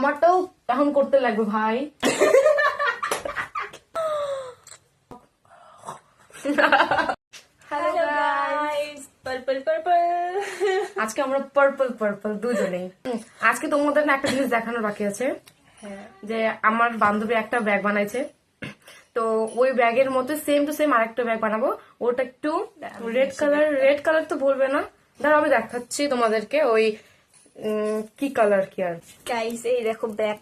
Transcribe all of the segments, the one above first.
আমারটাও এখন করতে লাগবে ভাই। Hello guys, purple purple. আজকে আমরা পার্পল পার্পল দুজনেই। আজকে তোমাদের না একটা জিনিস দেখানোর বাকি আছে, যে আমার বান্ধবী একটা ব্যাগ বানাইছে। তো ওই ব্যাগের মধ্যে সেম টু সেম আরেকটা ব্যাগ বানাবো। ওটা একটু রেড কালার তো বলবে না, ধরো আমি দেখাচ্ছি তোমাদেরকে ওই কি কালার কি আর। গাইস এই দেখো ব্যাগ,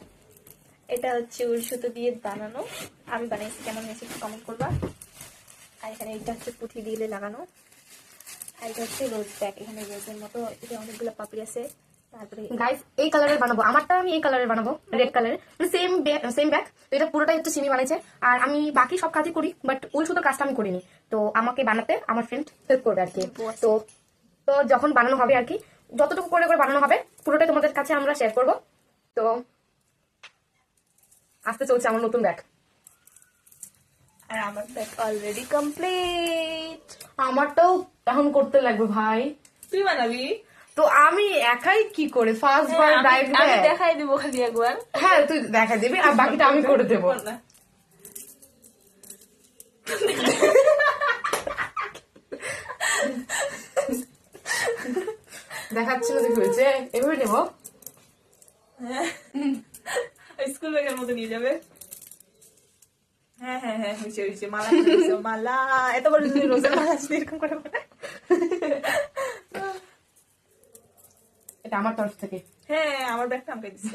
এটা হচ্ছে উল সুতো দিয়ে বানানো। আমি বানিয়েছি, কেমন হয়েছে একটু কমেন্ট করবা। আর এখানে এটা হচ্ছে পুঁথি দিয়ে লাগানো। আর এটা হচ্ছে রোজ ব্যাগ, এখানে রোজের মতো এটা অনেকগুলো পাপড়ি আছে। তারপরে গাইস এই কালারের বানাবো, আমারটা আমি এই কালারের বানাবো, রেড কালারের, সেম ব্যাগ। তো এটা পুরোটাই হচ্ছে সিমি বানাইছে, আর আমি বাকি সব কাজই করি, বাট উল সুতোর কাজটা আমি করিনি। তো আমাকে বানাতে আমার ফ্রেন্ড হেল্প করবে আর কি। তো তো যখন বানানো হবে আর কি, যতটুকু করে করে বানানো হবে পুরোটাই তোমাদের কাছে আমরা শেয়ার করব। তো আসতে চলছে আমার নতুন ব্যাগ। আর আমার ব্যাগ অলরেডি কমপ্লিট। আমারটাও এখন করতে লাগবে ভাই। তুই বানাবি? তো আমি একাই কি করে ফার্স্ট বার ডাইভ আমি দেখাই দিব খালি একবার। হ্যাঁ তুই দেখা দিবি, আর বাকিটা আমি করে দেবো। দেখাচ্ছি না, হয়েছে এভাবে নেবো। স্কুল ব্যাগের মতো নিয়ে যাবে। হ্যাঁ হ্যাঁ হ্যাঁ, হয়েছে হয়েছে। মালা মালা এত বড় রোজের মালা এরকম করে। এটা আমার তরফ থেকে। হ্যাঁ আমার ব্যাগটা আমাকে দিচ্ছে।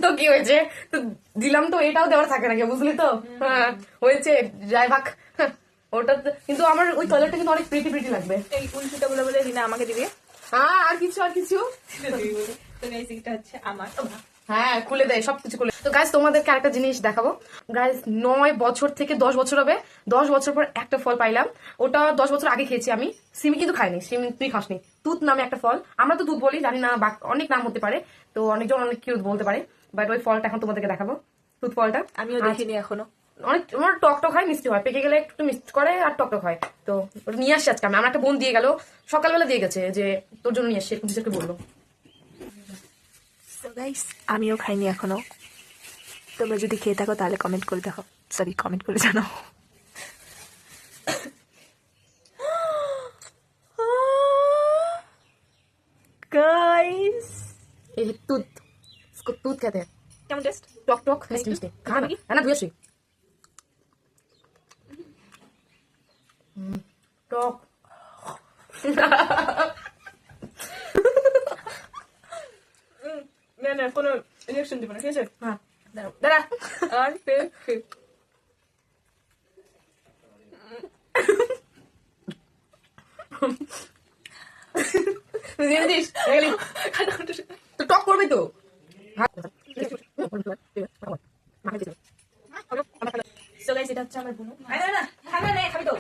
তো কি হয়েছে, তো দিলাম, তো এটাও দেওয়ার থাকে নাকি, বুঝলি তো। হ্যাঁ হয়েছে, যাই ভাগ। ওটা কিন্তু আমার ওই কালারটা কিন্তু অনেক প্রিটি প্রিটি লাগবে। এই উল্টোটা বলে বলে রিনা আমাকে দিবে। হ্যাঁ আর কিছু তো গাইস এটা হচ্ছে আমার। হ্যাঁ খুলে দেয়, সবকিছু খুলে। তো গাইস তোমাদেরকে আরেকটা জিনিস দেখাবো। গাইস 9 বছর থেকে 10 বছর হবে, 10 বছর পর একটা ফল পাইলাম। ওটা 10 বছর আগে খেয়েছি আমি। সিমি কিন্তু খাইনি, সিমি তুই খাসনি। তুত নামে একটা ফল, আমরা তো তুত বলি, জানি না অনেক নাম হতে পারে, তো অনেকজন অনেক কিউ বলতে পারে, বাট ওই ফলটা এখন তোমাদেরকে দেখাবো, তুত ফলটা। আমিও দেখিনি এখনো। অনেক টক টক হয়, মিষ্টি হয়, পেকে গেলে একটু মিষ্টি করে আর টক টক হয়। তো ওটা নিয়ে আসছি আজকে আমি, আমার একটা বোন দিয়ে গেল, সকালবেলা দিয়ে গেছে, যে তোর জন্য নিয়ে আসছি, এরকম কিছু বললো। আমিও খাইনি এখনো। তোমরা যদি খেয়ে থাকো তাহলে কমেন্ট করে দেখো, সরি কমেন্ট করে জানাও। गाइस ये दूध, इसको दूध कहते हैं। কেমন টেস্ট? टॉक टॉक मिष्टी मिष्टी खाना है ना, भूसी टॉक। না না কোনো রিঅ্যাকশন দিব না, ঠিক আছে? हाँ দাঁড়াও দাঁড়া। আর ফির জিনিস এগুলি তো টক করবে তো। সো গাইস এটা হচ্ছে আমার বুনু। আরে না খাবে না, খাবি তো?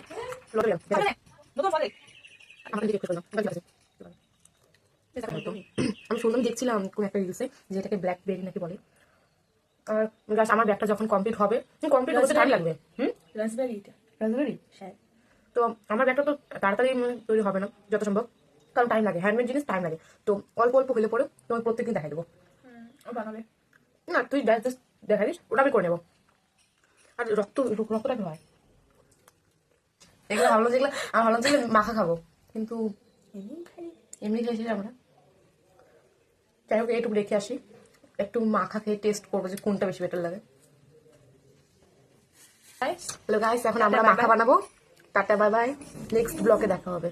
খাবে না নতুন বলে। আমি শুনলাম, দেখছিলাম কোন একটা রিলসে, যে এটাকে ব্ল্যাক বেরি নাকি বলে। আর গাছ আমার ব্যাগটা যখন কমপ্লিট হবে, কমপ্লিট হতে টাইম লাগবে। রাসবেরি এটা। রাজবেরি। হ্যাঁ তো আমার ব্যাগটা তো তাড়াতাড়ি তৈরি হবে না যত সম্ভব, কারণ টাইম লাগে, হ্যান্ডমেড জিনিস টাইম লাগে। তো অল্প অল্প হলে পরে তোমার প্রত্যেকদিন দেখাই দেবো। ও বানাবে না তুই জাস্ট দেখাই দিস, ওটা আমি করে নেবো। আর রক্তটা হয় এগুলো ভাবলাম, যেগুলো আমি ভাবলাম যেগুলো মাখা খাবো, কিন্তু এমনি খেয়েছি আমরা। যাই হোক এইটুকু রেখে আসি, একটু মাখা খেয়ে টেস্ট করবো যে কোনটা বেশি বেটার লাগে। হ্যালো গাইস, এখন আমরা মাখা বানাবো। টাটা বাই বাই, নেক্সট ব্লগে দেখা হবে।